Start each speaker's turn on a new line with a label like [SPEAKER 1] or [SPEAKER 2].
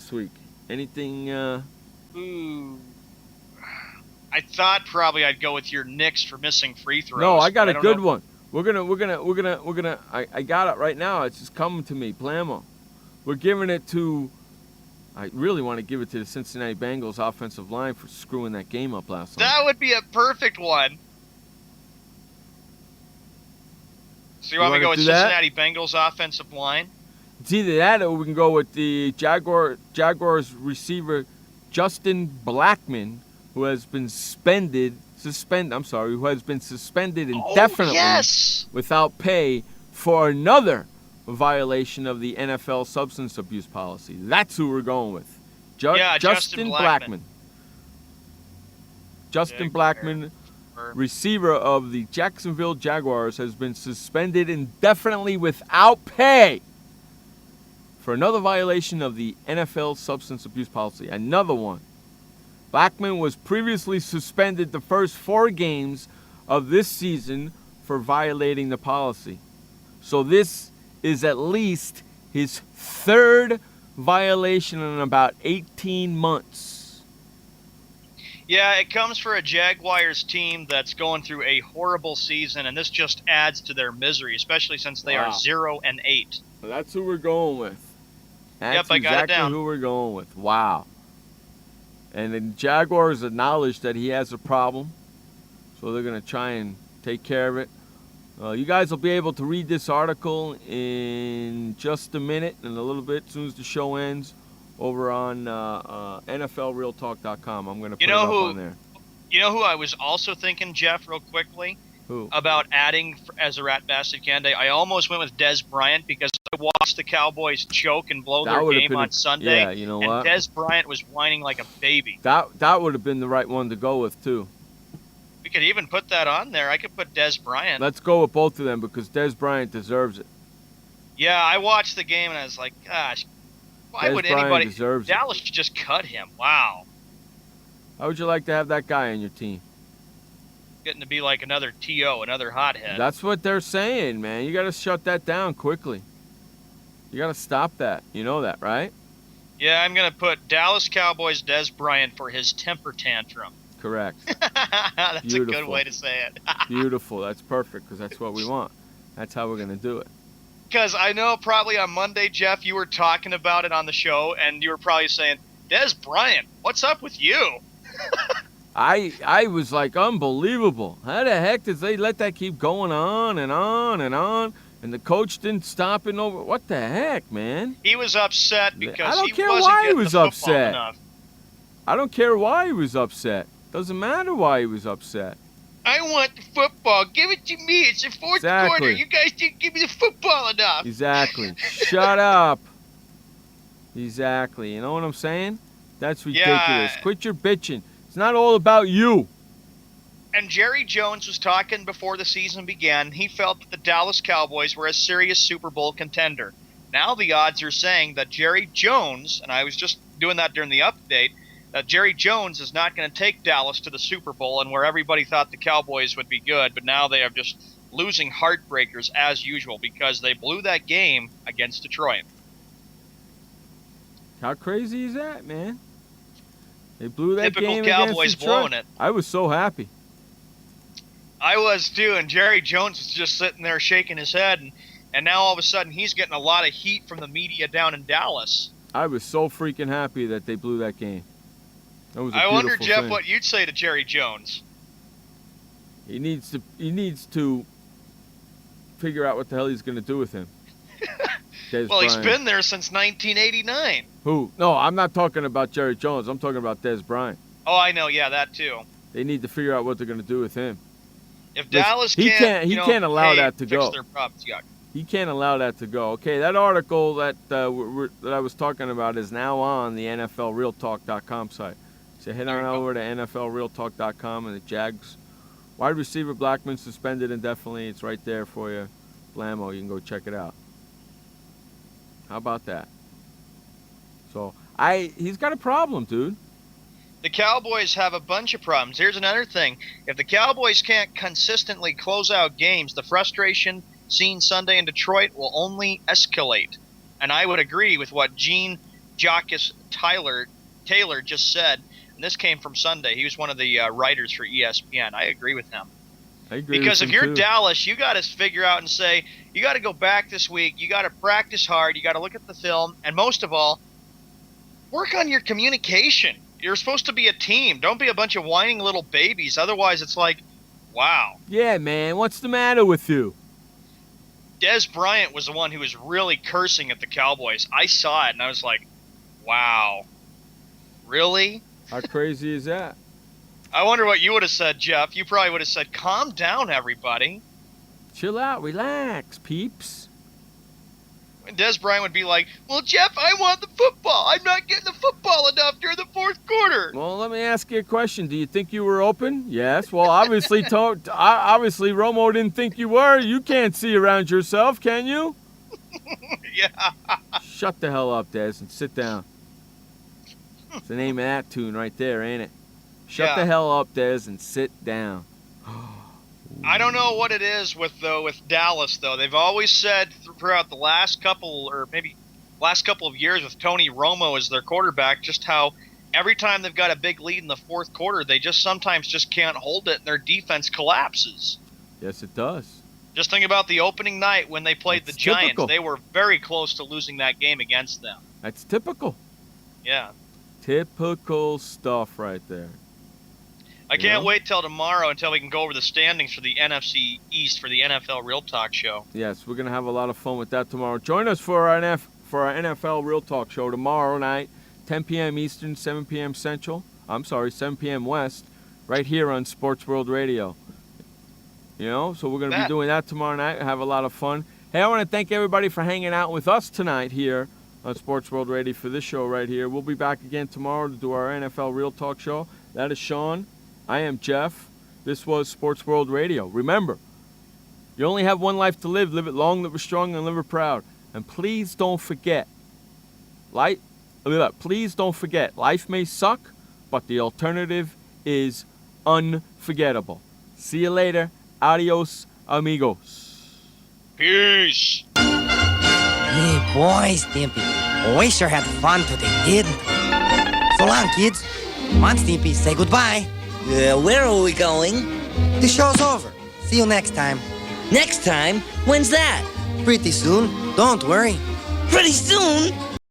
[SPEAKER 1] this week? Anything?
[SPEAKER 2] Ooh. I thought probably I'd go with your Knicks for missing free throws.
[SPEAKER 1] No, I got a good one. We're gonna. I got it right now. It's just coming to me. Blammo. We're giving it to. I really want to give it to the Cincinnati Bengals offensive line for screwing that game up last night.
[SPEAKER 2] That would be a perfect one. So you want me to go with Cincinnati Bengals offensive line?
[SPEAKER 1] It's either that or we can go with the Jaguars receiver Justin Blackmon, who has been suspended indefinitely without pay for another violation of the NFL substance abuse policy. That's who we're going with. Justin Blackmon. Justin Blackmon, receiver of the Jacksonville Jaguars, has been suspended indefinitely without pay for another violation of the NFL substance abuse policy. Another one. Blackmon was previously suspended the first 4 games of this season for violating the policy. So this is at least his 3rd violation in about 18 months.
[SPEAKER 2] Yeah, it comes for a Jaguars team that's going through a horrible season, and this just adds to their misery, especially since they are 0-8.
[SPEAKER 1] Well, that's who we're going with. That's
[SPEAKER 2] I got
[SPEAKER 1] exactly
[SPEAKER 2] it down.
[SPEAKER 1] Who we're going with. Wow. And the Jaguars acknowledge that he has a problem, so they're going to try and take care of it. You guys will be able to read this article in just a minute, in a little bit, as soon as the show ends, over on NFLRealTalk.com. I'm going to put it up on there.
[SPEAKER 2] You know who I was also thinking, Jeff, real quickly?
[SPEAKER 1] Who?
[SPEAKER 2] About adding as a Rat Bastard candidate. I almost went with Dez Bryant because I watched the Cowboys choke and blow their game on Sunday.
[SPEAKER 1] Yeah, you know what?
[SPEAKER 2] And Dez Bryant was whining like a baby.
[SPEAKER 1] That would have been the right one to go with, too.
[SPEAKER 2] We could even put that on there. I could put Dez Bryant.
[SPEAKER 1] Let's go with both of them because Dez Bryant deserves it.
[SPEAKER 2] Yeah, I watched the game and I was like, gosh, why would anybody? Dallas should just cut him. Wow.
[SPEAKER 1] How would you like to have that guy on your team?
[SPEAKER 2] Getting to be like another T.O., another hothead.
[SPEAKER 1] That's what they're saying, man. You got to shut that down quickly. You got to stop that. You know that, right?
[SPEAKER 2] Yeah, I'm going to put Dallas Cowboys Dez Bryant for his temper tantrum.
[SPEAKER 1] Correct.
[SPEAKER 2] That's
[SPEAKER 1] Beautiful.
[SPEAKER 2] A good way to say it.
[SPEAKER 1] Beautiful. That's perfect because that's what we want. That's how we're going to do it.
[SPEAKER 2] Because I know probably on Monday, Jeff, you were talking about it on the show, and you were probably saying, Dez Bryant, what's up with you?
[SPEAKER 1] I was like, unbelievable. How the heck did they let that keep going on and on and on? And the coach didn't stop it over. What the heck, man?
[SPEAKER 2] He was upset because
[SPEAKER 1] I don't
[SPEAKER 2] he
[SPEAKER 1] care
[SPEAKER 2] wasn't
[SPEAKER 1] why
[SPEAKER 2] getting
[SPEAKER 1] he was
[SPEAKER 2] the football
[SPEAKER 1] upset.
[SPEAKER 2] enough.
[SPEAKER 1] I don't care why he was upset. Doesn't matter why he was upset.
[SPEAKER 2] I want the football. Give it to me. It's the fourth quarter. You guys didn't give me the football enough.
[SPEAKER 1] Exactly. Shut up. Exactly. You know what I'm saying? That's ridiculous.
[SPEAKER 2] Yeah.
[SPEAKER 1] Quit your bitching. It's not all about you.
[SPEAKER 2] And Jerry Jones was talking before the season began. He felt that the Dallas Cowboys were a serious Super Bowl contender. Now the odds are saying that Jerry Jones, and I was just doing that during the update, that Jerry Jones is not going to take Dallas to the Super Bowl, and where everybody thought the Cowboys would be good, but now they are just losing heartbreakers as usual because they blew that game against Detroit.
[SPEAKER 1] How crazy is that, man? They blew that
[SPEAKER 2] Typical
[SPEAKER 1] game
[SPEAKER 2] Cowboys
[SPEAKER 1] against Detroit.
[SPEAKER 2] blowing it.
[SPEAKER 1] I was so happy.
[SPEAKER 2] I was too, and Jerry Jones was just sitting there shaking his head, and now all of a sudden he's getting a lot of heat from the media down in Dallas.
[SPEAKER 1] I was so freaking happy that they blew that game. That was a
[SPEAKER 2] I wonder,
[SPEAKER 1] beautiful
[SPEAKER 2] Jeff,
[SPEAKER 1] thing.
[SPEAKER 2] what you'd say to Jerry Jones.
[SPEAKER 1] He needs to figure out what the hell he's going to do with him.
[SPEAKER 2] Well,
[SPEAKER 1] Bryant.
[SPEAKER 2] he's been there since 1989.
[SPEAKER 1] Who? No, I'm not talking about Jerry Jones. I'm talking about Dez Bryant.
[SPEAKER 2] Oh, I know. Yeah, that too.
[SPEAKER 1] They need to figure out what they're going to do with him.
[SPEAKER 2] If Dallas
[SPEAKER 1] he can't allow that to
[SPEAKER 2] fix
[SPEAKER 1] go.
[SPEAKER 2] Their problems, yeah.
[SPEAKER 1] He can't allow that to go. Okay, that article that that I was talking about is now on the NFLRealTalk.com site. So head on over to NFLRealTalk.com and the Jags wide receiver Blackmon suspended indefinitely. It's right there for you. Blammo, you can go check it out. How about that? So he's got a problem, dude.
[SPEAKER 2] The Cowboys have a bunch of problems. Here's another thing. If the Cowboys can't consistently close out games, the frustration seen Sunday in Detroit will only escalate. And I would agree with what Gene Jockus Taylor just said, and this came from Sunday. He was one of the writers for ESPN. I agree with him.
[SPEAKER 1] I agree
[SPEAKER 2] because
[SPEAKER 1] with
[SPEAKER 2] if
[SPEAKER 1] him
[SPEAKER 2] you're
[SPEAKER 1] too.
[SPEAKER 2] Dallas, you got to figure out and say, you got to go back this week. You got to practice hard. You got to look at the film. And most of all, work on your communication. You're supposed to be a team. Don't be a bunch of whining little babies. Otherwise, it's like, wow.
[SPEAKER 1] Yeah, man, what's the matter with you?
[SPEAKER 2] Des Bryant was the one who was really cursing at the Cowboys. I saw it, and I was like, wow. Really?
[SPEAKER 1] How crazy is that?
[SPEAKER 2] I wonder what you would have said, Jeff. You probably would have said, calm down, everybody.
[SPEAKER 1] Chill out, relax, peeps.
[SPEAKER 2] And Des Bryant would be like, well, Jeff, I want the football. I'm not getting the football enough during the fourth quarter.
[SPEAKER 1] Well, let me ask you a question. Do you think you were open? Yes. Well, obviously Romo didn't think you were. You can't see around yourself, can you?
[SPEAKER 2] Yeah.
[SPEAKER 1] Shut the hell up, Des, and sit down. It's the name of that tune right there, ain't it? Shut the hell up, Des, and sit down.
[SPEAKER 2] I don't know what it is with Dallas, though. They've always said throughout the last couple of years with Tony Romo as their quarterback, just how every time they've got a big lead in the fourth quarter, they just sometimes just can't hold it, and their defense collapses.
[SPEAKER 1] Yes, it does.
[SPEAKER 2] Just think about the opening night when they played the Giants.
[SPEAKER 1] Typical.
[SPEAKER 2] They were very close to losing that game against them.
[SPEAKER 1] That's typical.
[SPEAKER 2] Yeah.
[SPEAKER 1] Typical stuff right there.
[SPEAKER 2] I can't wait till tomorrow until we can go over the standings for the NFC East for the NFL Real Talk Show.
[SPEAKER 1] Yes, we're going to have a lot of fun with that tomorrow. Join us for our NFL Real Talk Show tomorrow night, 10 p.m. Eastern, 7 p.m. Central. 7 p.m. West, right here on SportsWorldRadio. So we're going to be doing that tomorrow night. Have a lot of fun. Hey, I want to thank everybody for hanging out with us tonight here on Sports World Radio for this show right here. We'll be back again tomorrow to do our NFL Real Talk Show. That is Sean. I am Jeff. This was Sports World Radio. Remember, you only have one life to live. Live it long, live it strong, and live it proud. And please don't forget, life may suck, but the alternative is unforgettable. See you later. Adios, amigos.
[SPEAKER 2] Peace.
[SPEAKER 3] Hey, boy, Stimpy. We sure had fun today, didn't we? So long, kids. Come on, Stimpy, say goodbye.
[SPEAKER 4] Where are we going?
[SPEAKER 3] The show's over. See you next time.
[SPEAKER 4] Next time? When's that?
[SPEAKER 3] Pretty soon. Don't worry.
[SPEAKER 4] Pretty soon?